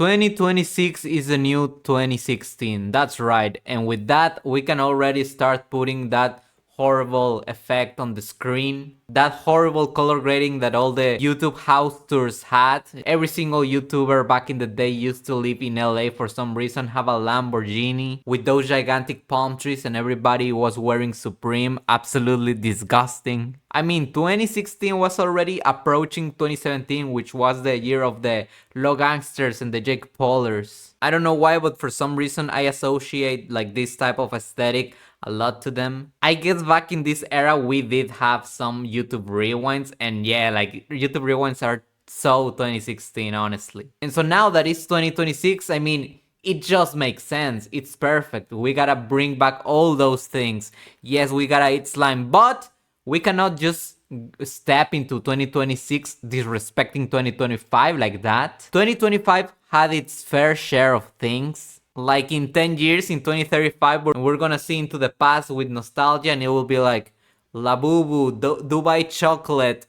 2026 is the new 2016. That's right. And with that, we can already start putting that horrible effect on the screen. That horrible color grading that all the YouTube house tours had. Every single YouTuber back in the day used to live in LA for some reason, have a Lamborghini with those gigantic palm trees, and everybody was wearing Supreme. Absolutely disgusting. I mean, 2016 was already approaching 2017, which was the year of the Low Gangsters and the Jake Paulers. I don't know why, but for some reason I associate like this type of aesthetic a lot to them. I guess back in this era we did have some YouTube rewinds, and yeah, like YouTube rewinds are so 2016, honestly. And so now that it's 2026, I mean, it just makes sense. It's perfect. We gotta bring back all those things. Yes, we gotta eat slime, but we cannot just step into 2026 disrespecting 2025 like that. 2025 had its fair share of things. Like in 10 years, in 2035, we're gonna see into the past with nostalgia, and it will be like Labubu, Dubai chocolate,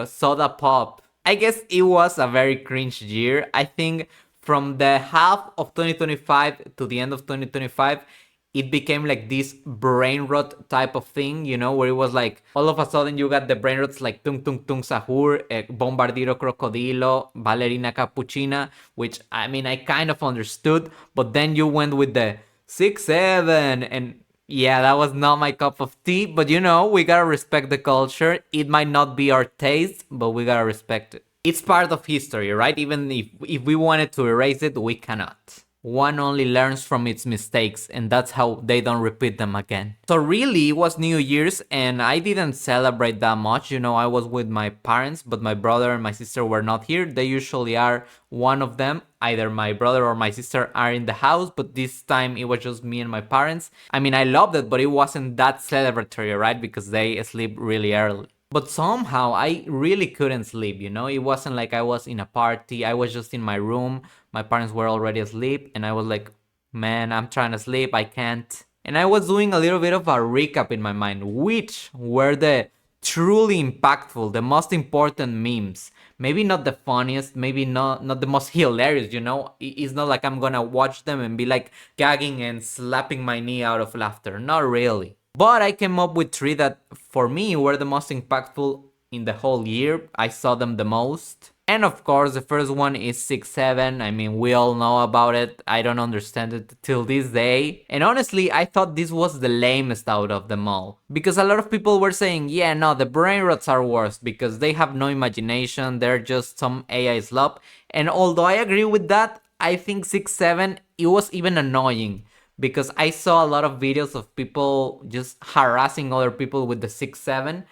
soda pop. I guess it was a very cringe year. I think from the half of 2025 to the end of 2025, it became like this brain rot type of thing, you know, where it was like all of a sudden you got the brain rots like Tung Tung Tung Sahur, Bombardiro Crocodilo, Ballerina Cappuccina, which I mean I kind of understood, but then you went with the 6-7, and yeah, that was not my cup of tea, but you know, we gotta respect the culture. It might not be our taste, but we gotta respect it. It's part of history, right? Even if we wanted to erase it, we cannot. One only learns from its mistakes, and that's how they don't repeat them again. So really, it was New Year's, and I didn't celebrate that much. You know, I was with my parents, but my brother and my sister were not here. They usually are. One of them, either my brother or my sister, are in the house, but this time it was just me and my parents. I mean, I loved it, but it wasn't that celebratory, right? Because they sleep really early. But somehow I really couldn't sleep, you know? It wasn't like I was in a party. I was just in my room. My parents were already asleep, and I was like, man, I'm trying to sleep. I can't. And I was doing a little bit of a recap in my mind. Which were the truly impactful, the most important memes? Maybe not the funniest, maybe not the most hilarious, you know? It's not like I'm gonna watch them and be like gagging and slapping my knee out of laughter. Not really. But I came up with 3 that for me were the most impactful in the whole year. I saw them the most. And of course, the first one is 6-7. I mean, we all know about it. I don't understand it till this day. And honestly, I thought this was the lamest out of them all. Because a lot of people were saying, yeah, no, the brain rots are worse because they have no imagination. They're just some AI slop. And although I agree with that, I think 6-7, it was even annoying. Because I saw a lot of videos of people just harassing other people with the 6-7,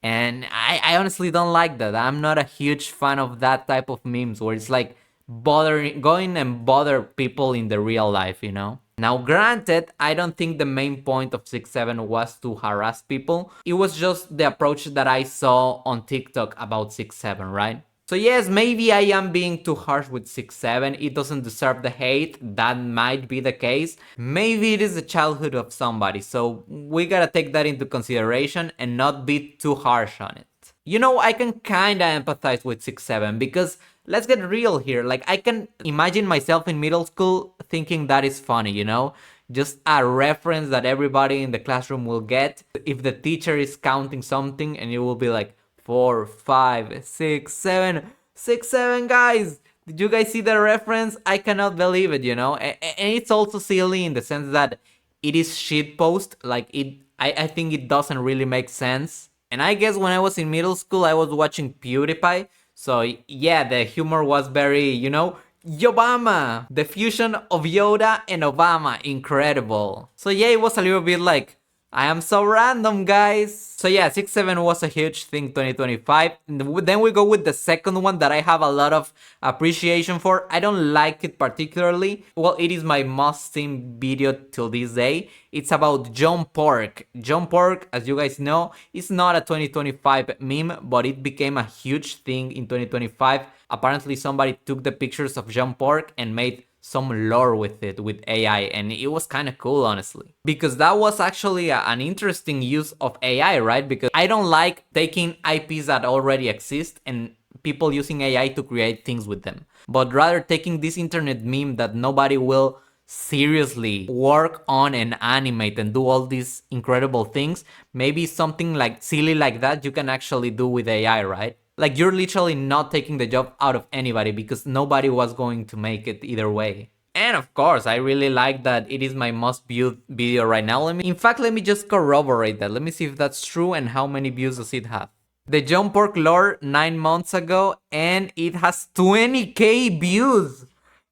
and I honestly don't like that. I'm not a huge fan of that type of memes where it's like going and bother people in the real life, you know? Now, granted, I don't think the main point of 6-7 was to harass people. It was just the approach that I saw on TikTok about 6-7, right? So yes, maybe I am being too harsh with 6-7. It doesn't deserve the hate. That might be the case. Maybe it is the childhood of somebody. So we gotta take that into consideration and not be too harsh on it. You know, I can kinda empathize with 6-7 because let's get real here. Like, I can imagine myself in middle school thinking that is funny, you know? Just a reference that everybody in the classroom will get. If the teacher is counting something and it will be like, 4, 5, 6, 7, 6, 7, guys. Did you guys see the reference? I cannot believe it, you know? And it's also silly in the sense that it is shitpost. Like, I think it doesn't really make sense. And I guess when I was in middle school, I was watching PewDiePie. So, yeah, the humor was very, you know, Yobama! The fusion of Yoda and Obama. Incredible. So, yeah, it was a little bit like, I am so random, guys. So yeah, 6-7 was a huge thing 2025. Then we go with the second one that I have a lot of appreciation for. I don't like it particularly. Well, it is my must-seen video till this day. It's about John Pork. John Pork, as you guys know, is not a 2025 meme, but it became a huge thing in 2025. Apparently, somebody took the pictures of John Pork and made some lore with it, with AI, and it was kind of cool, honestly. Because that was actually an interesting use of AI, right? Because I don't like taking IPs that already exist and people using AI to create things with them. but rather taking this internet meme that nobody will seriously work on and animate and do all these incredible things, maybe something like silly like that you can actually do with AI, right? Like you're literally not taking the job out of anybody because nobody was going to make it either way. And of course, I really like that it is my most viewed video right now. Let me just corroborate that. Let me see if that's true and how many views does it have. The John Pork lore 9 months ago, and it has 20k views.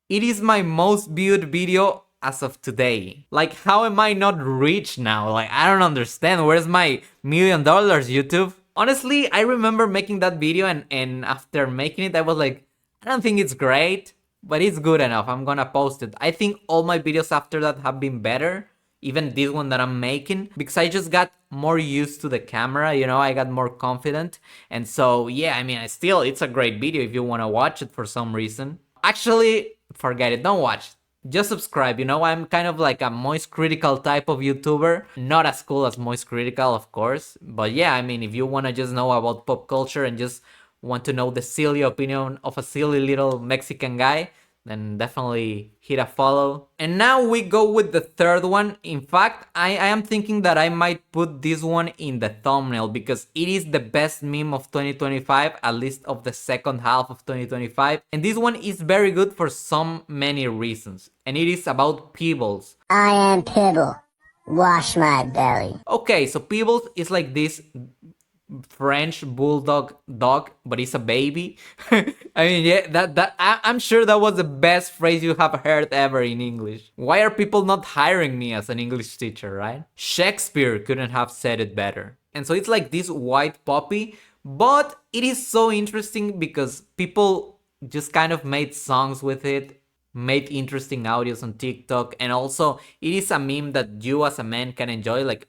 It is my most viewed video as of today. Like, how am I not rich now? Like, I don't understand. Where's my $1,000,000, YouTube? Honestly, I remember making that video, and after making it, I was like, I don't think it's great, but it's good enough. I'm gonna post it. I think all my videos after that have been better, even this one that I'm making, because I just got more used to the camera, you know, I got more confident. And so, yeah, I mean, it's a great video if you want to watch it for some reason. Actually, forget it, don't watch. Just subscribe, you know, I'm kind of like a Moist Critical type of YouTuber. Not as cool as Moist Critical, of course. But yeah, I mean, if you want to just know about pop culture and just want to know the silly opinion of a silly little Mexican guy, then definitely hit a follow. And now we go with the third one. In fact, I am thinking that I might put this one in the thumbnail because it is the best meme of 2025, at least of the second half of 2025. And this one is very good for so many reasons. And it is about Peebles. I am Pibble. Wash my belly. Okay, so Peebles is like this French bulldog dog, but it's a baby. I mean, yeah, I'm sure that was the best phrase you have heard ever in English. Why are people not hiring me as an English teacher, right? Shakespeare couldn't have said it better. And so it's like this white puppy, but it is so interesting because people just kind of made songs with it, made interesting audios on TikTok, and also it is a meme that you as a man can enjoy. Like,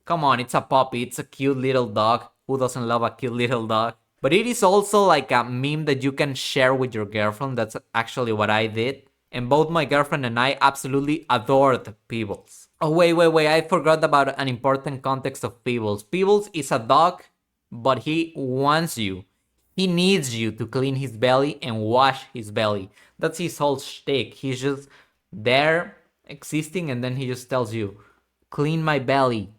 come on, it's a puppy, it's a cute little dog. Who doesn't love a cute little dog? But it is also like a meme that you can share with your girlfriend. That's actually what I did. And both my girlfriend and I absolutely adored Peebles. Oh, wait, I forgot about an important context of Peebles. Peebles is a dog, but he wants you. He needs you to clean his belly and wash his belly. That's his whole shtick. He's just there, existing, and then he just tells you, clean my belly,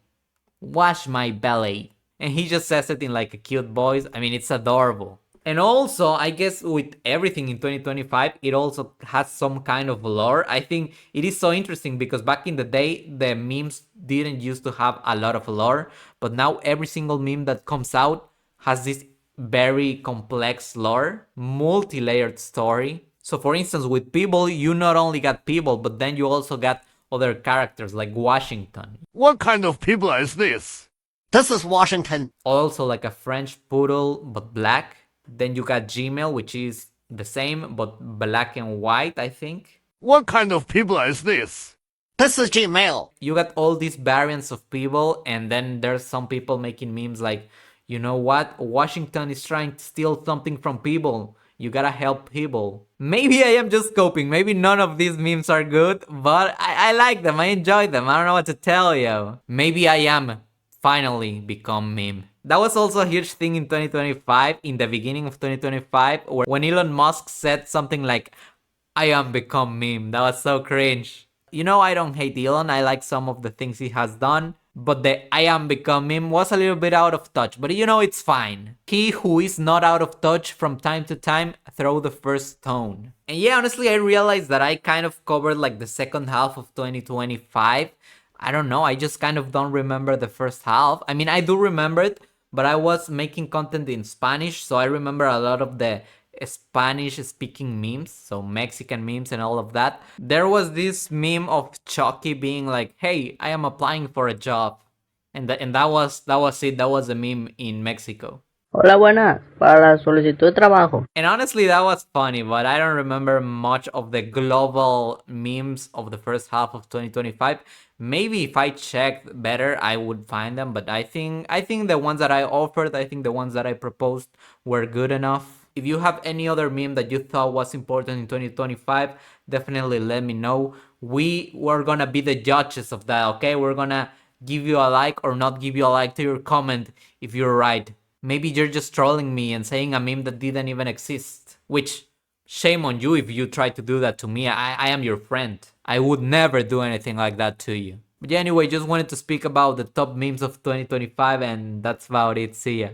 wash my belly. And he just says it in like a cute voice. I mean, it's adorable. And also, I guess with everything in 2025, it also has some kind of lore. I think it is so interesting because back in the day, the memes didn't used to have a lot of lore. But now every single meme that comes out has this very complex lore, multi-layered story. So for instance, with Peeble, you not only got Peeble, but then you also got other characters like Washington. What kind of people is this? This is Washington. Also like a French poodle, but black. Then you got Gmail, which is the same, but black and white, I think. What kind of people is this? This is Gmail. You got all these variants of people, and then there's some people making memes like, you know what? Washington is trying to steal something from people. You gotta help people. Maybe I am just coping. Maybe none of these memes are good, but I like them. I enjoy them. I don't know what to tell you. Maybe I am finally become meme. That was also a huge thing in 2025, in the beginning of 2025, when Elon Musk said something like, I am become meme. That was so cringe. You know, I don't hate Elon. I like some of the things he has done. But the I am become meme was a little bit out of touch. But you know, it's fine. He who is not out of touch from time to time, throw the first stone. And yeah, honestly, I realized that I kind of covered like the second half of 2025. I don't know, I just kind of don't remember the first half. I mean, I do remember it, but I was making content in Spanish, so I remember a lot of the Spanish-speaking memes, so Mexican memes and all of that. There was this meme of Chucky being like, hey, I am applying for a job. And that was it, that was a meme in Mexico. Hola, buenas, para la solicitud de trabajo. And honestly, that was funny, but I don't remember much of the global memes of the first half of 2025. Maybe if I checked better, I would find them, but I think the ones that I offered, I think the ones that I proposed were good enough. If you have any other meme that you thought was important in 2025, definitely let me know. We were gonna be the judges of that, okay? We're gonna give you a like or not give you a like to your comment if you're right. Maybe you're just trolling me and saying a meme that didn't even exist, which Shame on you if you try to do that to me. I am your friend. I would never do anything like that to you. But yeah, anyway, just wanted to speak about the top memes of 2025, and that's about it. See ya.